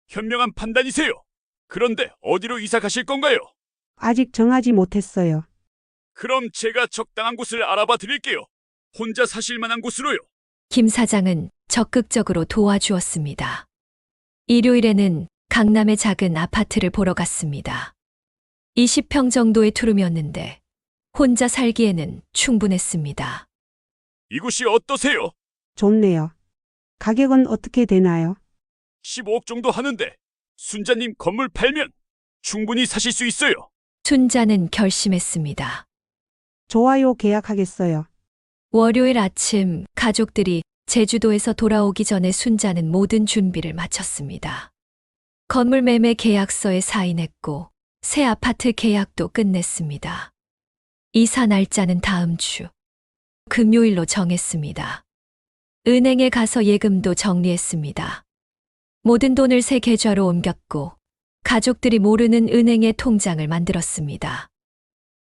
현명한 판단이세요. 그런데 어디로 이사 가실 건가요? 아직 정하지 못했어요. 그럼 제가 적당한 곳을 알아봐 드릴게요. 혼자 사실 만한 곳으로요. 김 사장은 적극적으로 도와주었습니다. 일요일에는 강남의 작은 아파트를 보러 갔습니다. 20평 정도의 투룸이었는데 혼자 살기에는 충분했습니다. 이곳이 어떠세요? 좋네요. 가격은 어떻게 되나요? 15억 정도 하는데 순자님 건물 팔면 충분히 사실 수 있어요. 순자는 결심했습니다. 좋아요, 계약하겠어요. 월요일 아침 가족들이 제주도에서 돌아오기 전에 순자는 모든 준비를 마쳤습니다. 건물 매매 계약서에 사인했고 새 아파트 계약도 끝냈습니다. 이사 날짜는 다음 주 금요일로 정했습니다. 은행에 가서 예금도 정리했습니다. 모든 돈을 새 계좌로 옮겼고 가족들이 모르는 은행의 통장을 만들었습니다.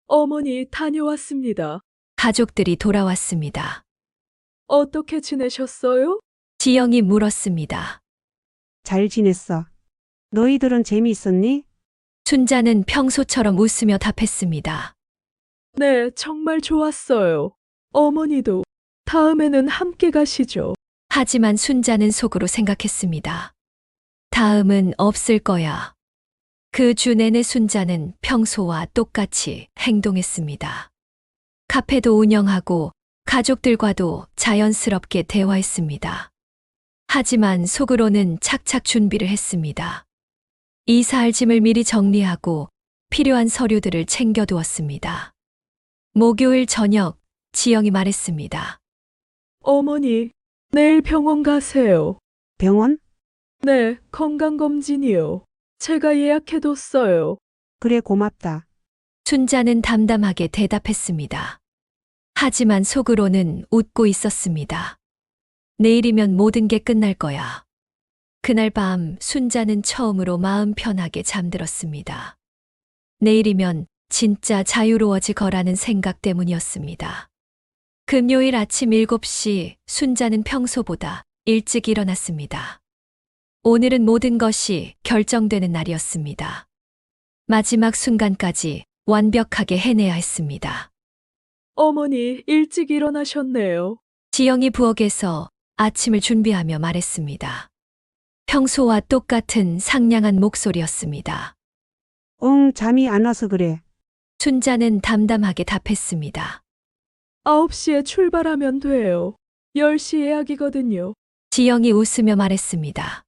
어머니, 다녀왔습니다. 가족들이 돌아왔습니다. 어떻게 지내셨어요? 지영이 물었습니다. 잘 지냈어. 너희들은 재미있었니? 순자는 평소처럼 웃으며 답했습니다. 네, 정말 좋았어요. 어머니도 다음에는 함께 가시죠. 하지만 순자는 속으로 생각했습니다. 다음은 없을 거야. 그 주 내내 순자는 평소와 똑같이 행동했습니다. 카페도 운영하고 가족들과도 자연스럽게 대화했습니다. 하지만 속으로는 착착 준비를 했습니다. 이사할 짐을 미리 정리하고 필요한 서류들을 챙겨두었습니다. 목요일 저녁, 지영이 말했습니다. 어머니, 내일 병원 가세요. 병원? 네, 건강검진이요. 제가 예약해뒀어요. 그래, 고맙다. 순자는 담담하게 대답했습니다. 하지만 속으로는 웃고 있었습니다. 내일이면 모든 게 끝날 거야. 그날 밤 순자는 처음으로 마음 편하게 잠들었습니다. 내일이면 진짜 자유로워질 거라는 생각 때문이었습니다. 금요일 아침 7시 순자는 평소보다 일찍 일어났습니다. 오늘은 모든 것이 결정되는 날이었습니다. 마지막 순간까지 완벽하게 해내야 했습니다. 어머니, 일찍 일어나셨네요. 지영이 부엌에서 아침을 준비하며 말했습니다. 평소와 똑같은 상냥한 목소리였습니다. 응, 잠이 안 와서 그래. 순자는 담담하게 답했습니다. 9시에 출발하면 돼요. 10시 예약이거든요. 지영이 웃으며 말했습니다.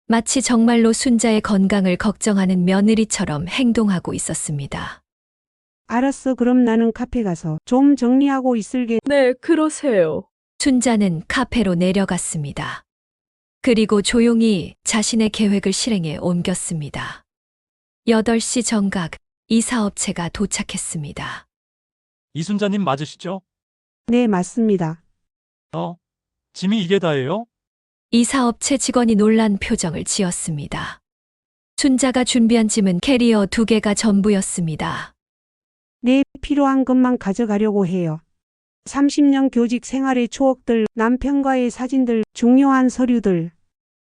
마치 정말로 순자의 건강을 걱정하는 며느리처럼 행동하고 있었습니다. 알았어, 그럼 나는 카페 가서 좀 정리하고 있을게. 네, 그러세요. 순자는 카페로 내려갔습니다. 그리고 조용히 자신의 계획을 실행에 옮겼습니다. 8시 정각 이사업체가 도착했습니다. 이순자님 맞으시죠? 네, 맞습니다. 짐이 이게 다예요? 이사업체 직원이 놀란 표정을 지었습니다. 순자가 준비한 짐은 캐리어 2개가 전부였습니다. 네, 필요한 것만 가져가려고 해요. 30년 교직 생활의 추억들, 남편과의 사진들, 중요한 서류들,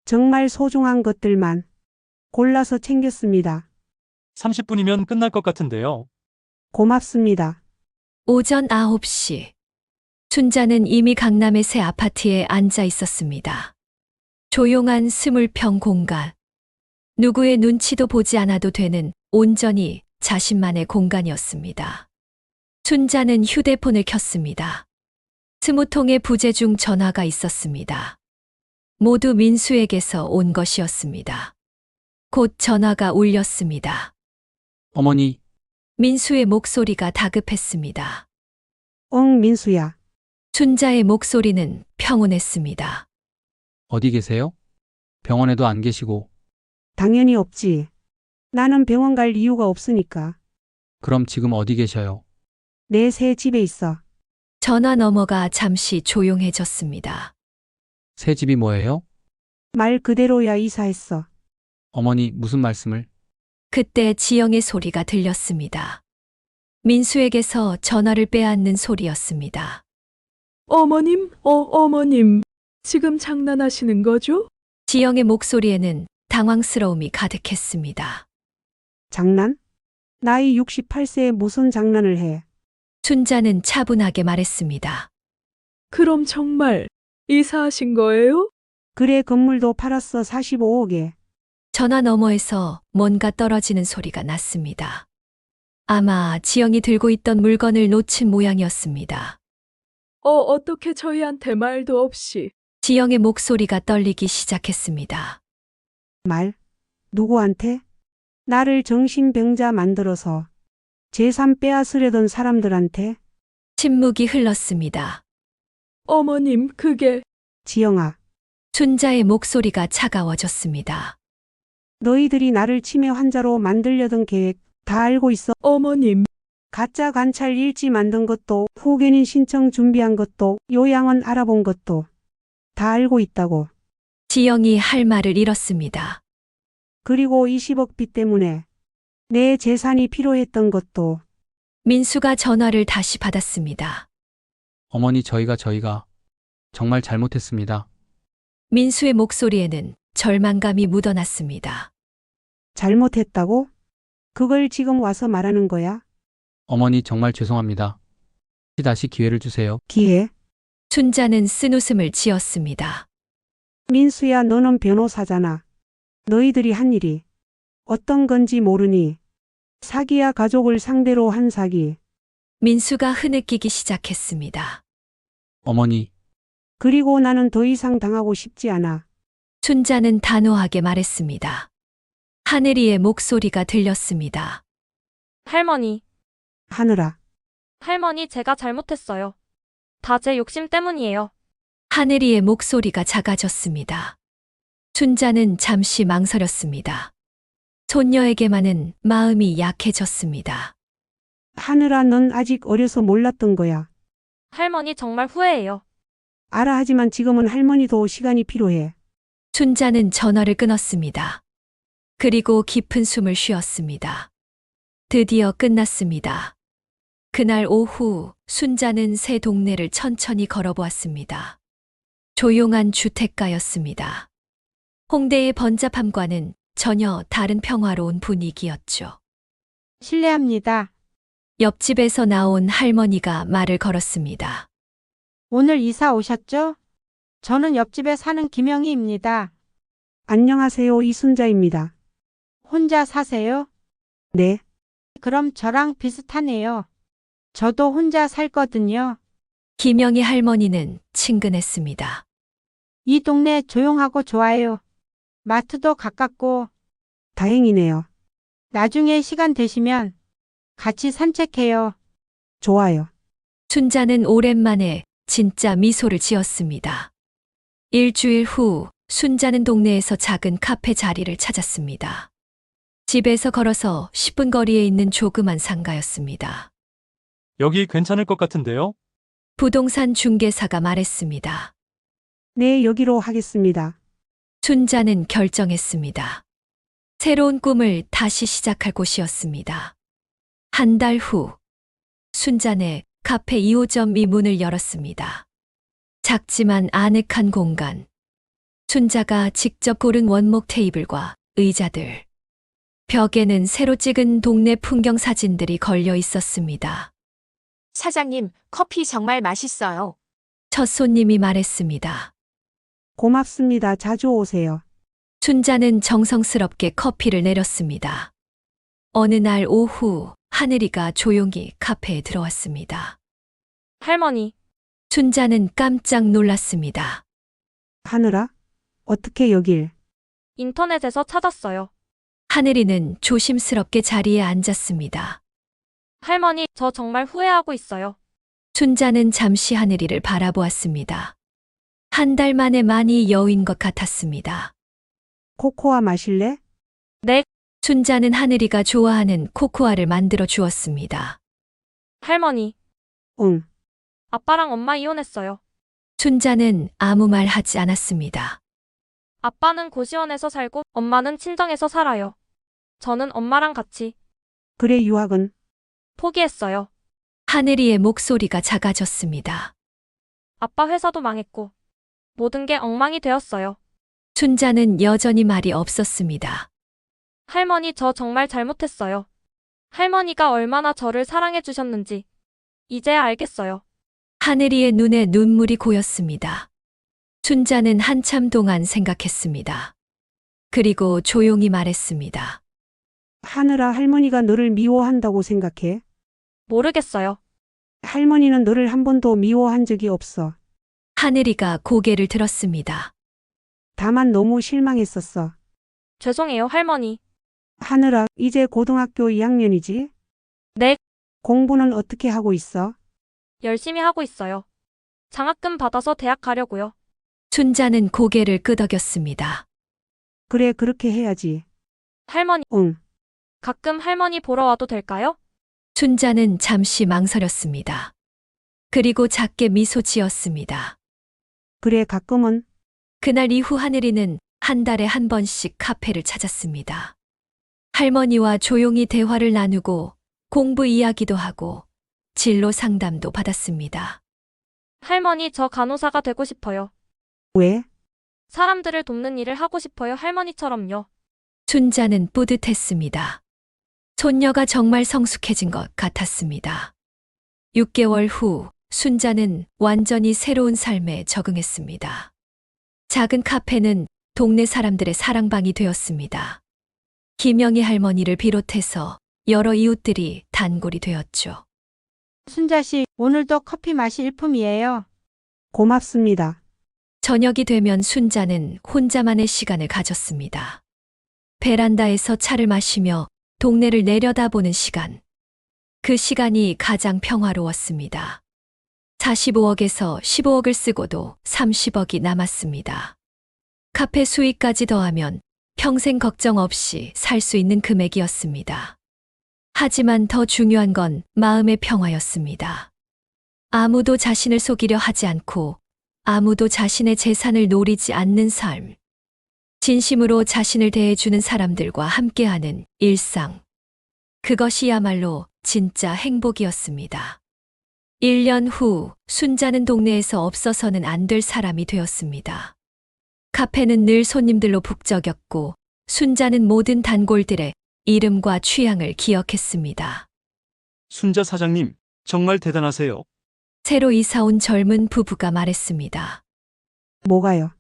정말 소중한 것들만 골라서 챙겼습니다. 30분이면 끝날 것 같은데요. 고맙습니다. 오전 9시. 순자는 이미 강남의 새 아파트에 앉아 있었습니다. 조용한 20평 공간. 누구의 눈치도 보지 않아도 되는 온전히 자신만의 공간이었습니다. 순자는 휴대폰을 켰습니다. 20통의 부재 중 전화가 있었습니다. 모두 민수에게서 온 것이었습니다. 곧 전화가 울렸습니다. 어머니, 민수의 목소리가 다급했습니다. 응, 민수야. 순자의 목소리는 평온했습니다. 어디 계세요? 병원에도 안 계시고. 당연히 없지. 나는 병원 갈 이유가 없으니까. 그럼 지금 어디 계셔요? 내 새 집에 있어. 전화 너머가 잠시 조용해졌습니다. 새 집이 뭐예요? 말 그대로야, 이사했어. 어머니, 무슨 말씀을? 그때 지영의 소리가 들렸습니다. 민수에게서 전화를 빼앗는 소리였습니다. 어머님, 지금 장난하시는 거죠? 지영의 목소리에는 당황스러움이 가득했습니다. 장난? 나이 68세에 무슨 장난을 해. 순자는 차분하게 말했습니다. 그럼 정말 이사하신 거예요? 그래, 건물도 팔았어. 45억에. 전화 너머에서 뭔가 떨어지는 소리가 났습니다. 아마 지영이 들고 있던 물건을 놓친 모양이었습니다. 어떻게 저희한테 말도 없이. 지영의 목소리가 떨리기 시작했습니다. 말? 누구한테? 나를 정신병자 만들어서 재산 빼앗으려던 사람들한테? 침묵이 흘렀습니다. 어머님, 그게. 지영아, 순자의 목소리가 차가워졌습니다. 너희들이 나를 치매 환자로 만들려던 계획 다 알고 있어. 어머님, 가짜 관찰 일지 만든 것도, 후견인 신청 준비한 것도, 요양원 알아본 것도 다 알고 있다고. 지영이 할 말을 잃었습니다. 그리고 20억 빚 때문에 내 재산이 필요했던 것도. 민수가 전화를 다시 받았습니다. 어머니, 저희가 정말 잘못했습니다. 민수의 목소리에는 절망감이 묻어났습니다. 잘못했다고? 그걸 지금 와서 말하는 거야? 어머니, 정말 죄송합니다. 다시 기회를 주세요. 기회? 순자는 쓴웃음을 지었습니다. 민수야, 너는 변호사잖아. 너희들이 한 일이 어떤 건지 모르니. 사기야, 가족을 상대로 한 사기. 민수가 흐느끼기 시작했습니다. 어머니, 그리고 나는 더 이상 당하고 싶지 않아. 순자는 단호하게 말했습니다. 하늘이의 목소리가 들렸습니다. 할머니, 하늘아, 할머니 제가 잘못했어요. 다 제 욕심 때문이에요. 하늘이의 목소리가 작아졌습니다. 순자는 잠시 망설였습니다. 손녀에게만은 마음이 약해졌습니다. 하늘아, 넌 아직 어려서 몰랐던 거야. 할머니 정말 후회해요. 알아, 하지만 지금은 할머니도 시간이 필요해. 순자는 전화를 끊었습니다. 그리고 깊은 숨을 쉬었습니다. 드디어 끝났습니다. 그날 오후 순자는 새 동네를 천천히 걸어보았습니다. 조용한 주택가였습니다. 홍대의 번잡함과는 전혀 다른 평화로운 분위기였죠. 실례합니다. 옆집에서 나온 할머니가 말을 걸었습니다. 오늘 이사 오셨죠? 저는 옆집에 사는 김영희입니다. 안녕하세요. 이순자입니다. 혼자 사세요? 네, 그럼 저랑 비슷하네요. 저도 혼자 살거든요. 김영희 할머니는 친근했습니다. 이 동네 조용하고 좋아요. 마트도 가깝고 다행이네요. 나중에 시간 되시면 같이 산책해요. 좋아요. 순자는 오랜만에 진짜 미소를 지었습니다. 일주일 후 순자는 동네에서 작은 카페 자리를 찾았습니다. 집에서 걸어서 10분 거리에 있는 조그만 상가였습니다. 여기 괜찮을 것 같은데요? 부동산 중개사가 말했습니다. 네, 여기로 하겠습니다. 순자는 결정했습니다. 새로운 꿈을 다시 시작할 곳이었습니다. 한 달 후, 순자네 카페 2호점이 문을 열었습니다. 작지만 아늑한 공간. 순자가 직접 고른 원목 테이블과 의자들. 벽에는 새로 찍은 동네 풍경 사진들이 걸려 있었습니다. 사장님, 커피 정말 맛있어요. 첫 손님이 말했습니다. 고맙습니다. 자주 오세요. 순자는 정성스럽게 커피를 내렸습니다. 어느 날 오후 하늘이가 조용히 카페에 들어왔습니다. 할머니, 순자는 깜짝 놀랐습니다. 하늘아, 어떻게 여길? 인터넷에서 찾았어요. 하늘이는 조심스럽게 자리에 앉았습니다. 할머니, 저 정말 후회하고 있어요. 순자는 잠시 하늘이를 바라보았습니다. 한 달 만에 많이 여윈 것 같았습니다. 코코아 마실래? 네, 순자는 하늘이가 좋아하는 코코아를 만들어 주었습니다. 할머니, 응. 아빠랑 엄마 이혼했어요. 순자는 아무 말 하지 않았습니다. 아빠는 고시원에서 살고 엄마는 친정에서 살아요. 저는 엄마랑 같이 그래, 유학은? 포기했어요. 하늘이의 목소리가 작아졌습니다. 아빠 회사도 망했고 모든 게 엉망이 되었어요. 순자는 여전히 말이 없었습니다. 할머니, 저 정말 잘못했어요. 할머니가 얼마나 저를 사랑해 주셨는지 이제야 알겠어요. 하늘이의 눈에 눈물이 고였습니다. 순자는 한참 동안 생각했습니다. 그리고 조용히 말했습니다. 하늘아, 할머니가 너를 미워한다고 생각해? 모르겠어요. 할머니는 너를 한 번도 미워한 적이 없어. 하늘이가 고개를 들었습니다. 다만 너무 실망했었어. 죄송해요, 할머니. 하늘아, 이제 고등학교 2학년이지? 네, 공부는 어떻게 하고 있어? 열심히 하고 있어요. 장학금 받아서 대학 가려고요. 순자는 고개를 끄덕였습니다. 그래, 그렇게 해야지. 할머니, 응. 가끔 할머니 보러 와도 될까요? 순자는 잠시 망설였습니다. 그리고 작게 미소 지었습니다. 그래, 가끔은. 그날 이후 하늘이는 한 달에 한 번씩 카페를 찾았습니다. 할머니와 조용히 대화를 나누고 공부 이야기도 하고 진로 상담도 받았습니다. 할머니, 저 간호사가 되고 싶어요. 왜? 사람들을 돕는 일을 하고 싶어요, 할머니처럼요. 순자는 뿌듯했습니다. 손녀가 정말 성숙해진 것 같았습니다. 6개월 후 순자는 완전히 새로운 삶에 적응했습니다. 작은 카페는 동네 사람들의 사랑방이 되었습니다. 김영희 할머니를 비롯해서 여러 이웃들이 단골이 되었죠. 순자 씨, 오늘도 커피 맛이 일품이에요. 고맙습니다. 저녁이 되면 순자는 혼자만의 시간을 가졌습니다. 베란다에서 차를 마시며 동네를 내려다보는 시간. 그 시간이 가장 평화로웠습니다. 45억에서 15억을 쓰고도 30억이 남았습니다. 카페 수익까지 더하면 평생 걱정 없이 살 수 있는 금액이었습니다. 하지만 더 중요한 건 마음의 평화였습니다. 아무도 자신을 속이려 하지 않고 아무도 자신의 재산을 노리지 않는 삶. 진심으로 자신을 대해주는 사람들과 함께하는 일상. 그것이야말로 진짜 행복이었습니다. 1년 후 순자는 동네에서 없어서는 안 될 사람이 되었습니다. 카페는 늘 손님들로 북적였고 순자는 모든 단골들의 이름과 취향을 기억했습니다. 순자 사장님, 정말 대단하세요. 새로 이사 온 젊은 부부가 말했습니다. 뭐가요?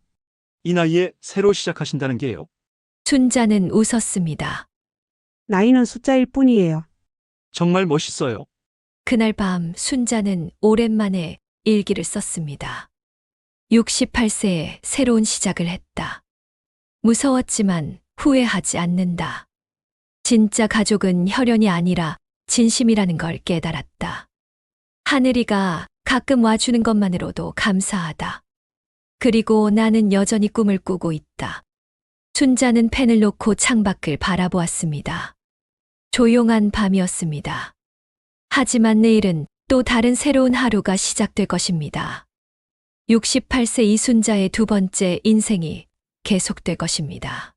이 나이에 새로 시작하신다는 게요. 순자는 웃었습니다. 나이는 숫자일 뿐이에요. 정말 멋있어요. 그날 밤 순자는 오랜만에 일기를 썼습니다. 68세에 새로운 시작을 했다. 무서웠지만 후회하지 않는다. 진짜 가족은 혈연이 아니라 진심이라는 걸 깨달았다. 하늘이가 가끔 와주는 것만으로도 감사하다. 그리고 나는 여전히 꿈을 꾸고 있다. 순자는 펜을 놓고 창밖을 바라보았습니다. 조용한 밤이었습니다. 하지만 내일은 또 다른 새로운 하루가 시작될 것입니다. 68세 이순자의 두 번째 인생이 계속될 것입니다.